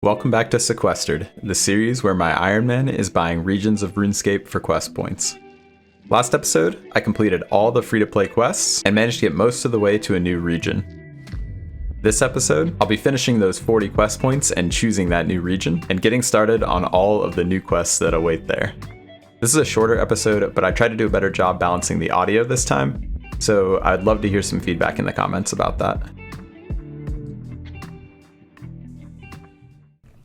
Welcome back to Sequestered, the series where my Ironman is buying regions of RuneScape for quest points. Last episode, I completed all the free-to-play quests and managed to get most of the way to a new region. This episode, I'll be finishing those 40 quest points and choosing that new region, and getting started on all of the new quests that await there. This is a shorter episode, but I tried to do a better job balancing the audio this time, so I'd love to hear some feedback in the comments about that.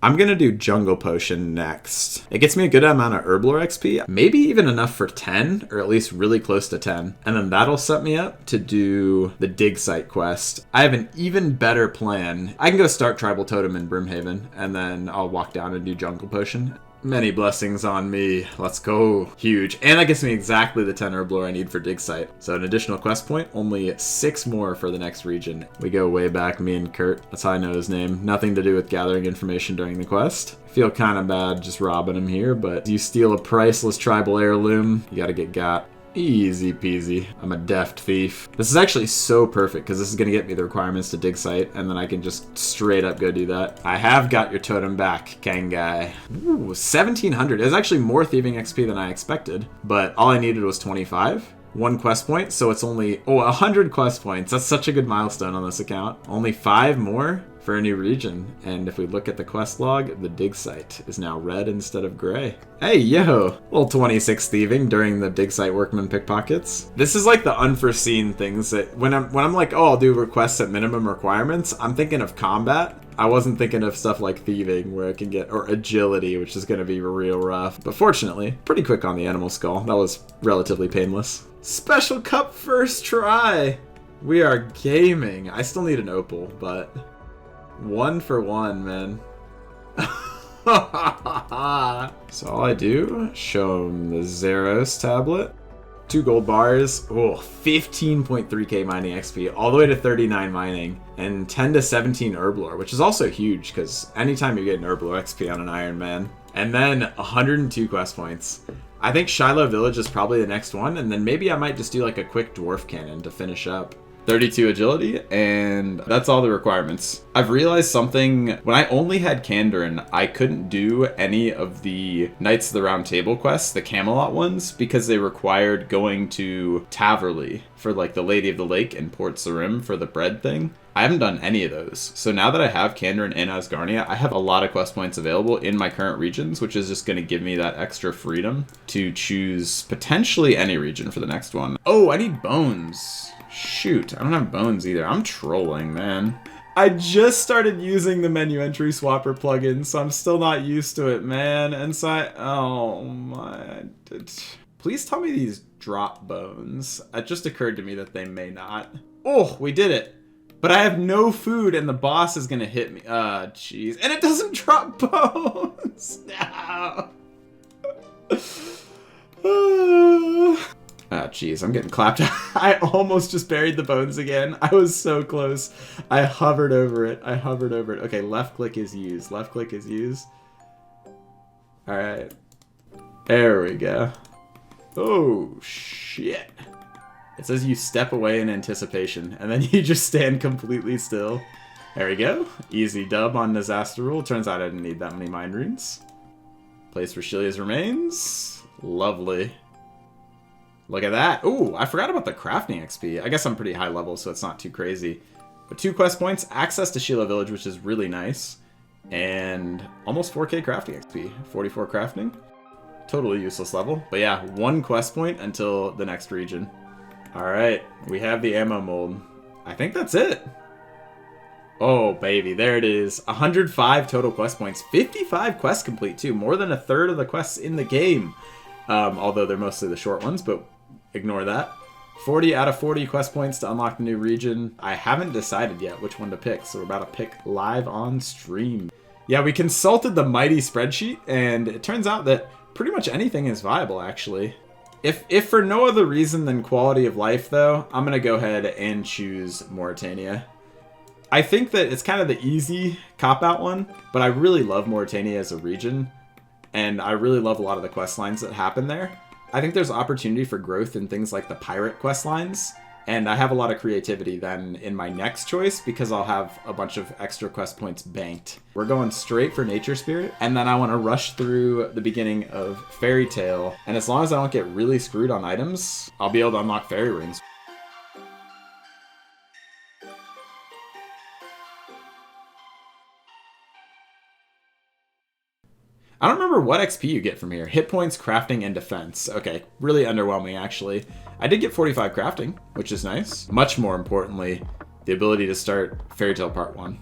I'm gonna do Jungle Potion next. It gets me a good amount of Herblore XP, maybe even enough for 10, or at least really close to 10. And then that'll set me up to do the Dig Site quest. I have an even better plan. I can go start Tribal Totem in Brimhaven, and then I'll walk down and do Jungle Potion. Many blessings on me. Let's go. Huge. And that gets me exactly the 10 Herblore I need for Dig Site. So an additional quest point, only 6 more for the next region. We go way back, me and Kurt. That's how I know his name. Nothing to do with gathering information during the quest. I feel kind of bad just robbing him here, but you steal a priceless tribal heirloom, you gotta get got. Easy peasy. I'm a deft thief. This is actually so perfect because this is going to get me the requirements to Dig Site, and then I can just straight up go do that. I have got your totem back, Kangai. Ooh, 1700. It's actually more thieving XP than I expected, but all I needed was 25. 1 quest point, so it's only 100 quest points. That's such a good milestone on this account. Only 5 more for a new region, and if we look at the quest log, the Dig Site is now red instead of gray. Hey, yo! Little 26 thieving during the Dig Site workman pickpockets. This is like the unforeseen things that when I'm like, oh, I'll do requests at minimum requirements, I'm thinking of combat. I wasn't thinking of stuff like thieving where I can get, or agility, which is going to be real rough. But fortunately, pretty quick on the animal skull. That was relatively painless. Special cup first try! We are gaming. I still need an opal, but 1 for 1, man. So all I do, show him the Zeros tablet. 2 gold bars, 15.3k mining XP, all the way to 39 mining, and 10 to 17 Herblore, which is also huge, because anytime you get an Herblore XP on an Ironman. And then 102 quest points. I think Shiloh Village is probably the next one, and then maybe I might just do like a quick dwarf cannon to finish up. 32 agility, and that's all the requirements. I've realized something. When I only had Kandarin, I couldn't do any of the Knights of the Round Table quests, the Camelot ones, because they required going to Taverley for like the Lady of the Lake and Port Sarim for the bread thing. I haven't done any of those. So now that I have Kandarin and Asgarnia, I have a lot of quest points available in my current regions, which is just going to give me that extra freedom to choose potentially any region for the next one. Oh, I need bones. Shoot, I don't have bones either. I'm trolling, man. I just started using the menu entry swapper plugin, so I'm still not used to it, man. And so oh my. Please tell me these drop bones. It just occurred to me that they may not. Oh, we did it. But I have no food and the boss is gonna hit me. Jeez. And it doesn't drop bones. No. Ah, jeez, I'm getting clapped. I almost just buried the bones again. I was so close. I hovered over it. Okay, left click is used. Left click is used. All right. There we go. Oh, shit. It says you step away in anticipation, and then you just stand completely still. There we go. Easy dub on Disaster Rule. Turns out I didn't need that many mind runes. Place for Shilia's remains. Lovely. Look at that. Ooh, I forgot about the crafting XP. I guess I'm pretty high level, so it's not too crazy. But 2 quest points, access to Shiloh Village, which is really nice. And almost 4k crafting XP. 44 crafting. Totally useless level. But yeah, 1 quest point until the next region. Alright, we have the ammo mold. I think that's it. Oh, baby, there it is. 105 total quest points. 55 quests complete, too. More than a third of the quests in the game. Although they're mostly the short ones, but ignore that. 40 out of 40 quest points to unlock the new region. I haven't decided yet which one to pick, so we're about to pick live on stream. Yeah, we consulted the mighty spreadsheet, and it turns out that pretty much anything is viable, actually. If for no other reason than quality of life, though, I'm going to go ahead and choose Mauritania. I think that it's kind of the easy cop-out one, but I really love Mauritania as a region, and I really love a lot of the quest lines that happen there. I think there's opportunity for growth in things like the pirate quest lines, And I have a lot of creativity then in my next choice because I'll have a bunch of extra quest points banked. We're going straight for Nature Spirit, and then I want to rush through the beginning of Fairy Tale. And as long as I don't get really screwed on items, I'll be able to unlock fairy rings. I don't remember what XP you get from here. Hit points, crafting, and defense. Okay, really underwhelming actually. I did get 45 crafting, which is nice. Much more importantly, the ability to start Fairy Tale Part 1,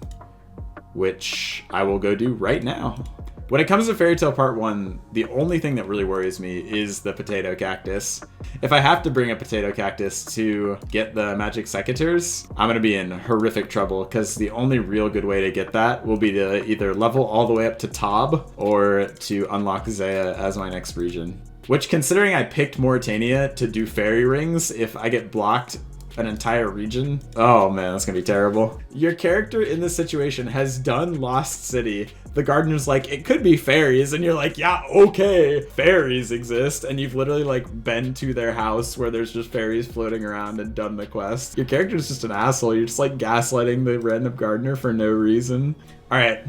which I will go do right now. When it comes to Fairy Tale Part 1, the only thing that really worries me is the potato cactus. If I have to bring a potato cactus to get the magic secateurs, I'm gonna be in horrific trouble because the only real good way to get that will be to either level all the way up to Tob or to unlock Zaya as my next region. Which, considering I picked Mauritania to do fairy rings, if I get blocked an entire region, oh man, that's gonna be terrible. Your character in this situation has done Lost City. The gardener's like, it could be fairies, and you're like, yeah, okay, fairies exist, and you've literally like been to their house where there's just fairies floating around and done the quest. Your character's just an asshole. You're just like gaslighting the random gardener for no reason. All right,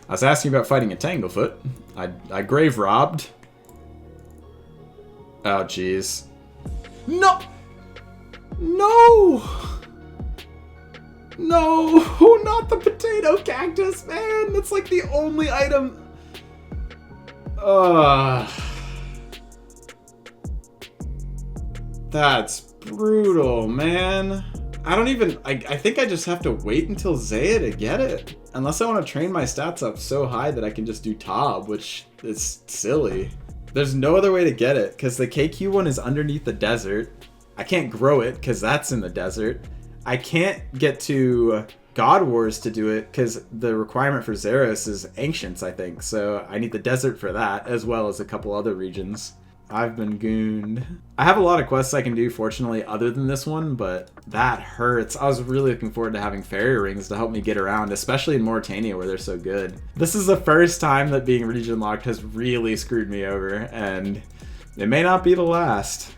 I was asking about fighting a Tanglefoot. I grave robbed. Oh jeez. No! No! No! Not the potato cactus, man! That's like the only item. That's brutal, man. I think I just have to wait until Zaya to get it. Unless I want to train my stats up so high that I can just do Tob, which is silly. There's no other way to get it, because the KQ one is underneath the desert. I can't grow it because that's in the desert. I can't get to God Wars to do it because the requirement for Zeros is Ancients, I think. So I need the desert for that, as well as a couple other regions. I've been gooned. I have a lot of quests I can do, fortunately, other than this one, but that hurts. I was really looking forward to having fairy rings to help me get around, especially in Mauritania where they're so good. This is the first time that being region locked has really screwed me over, and it may not be the last.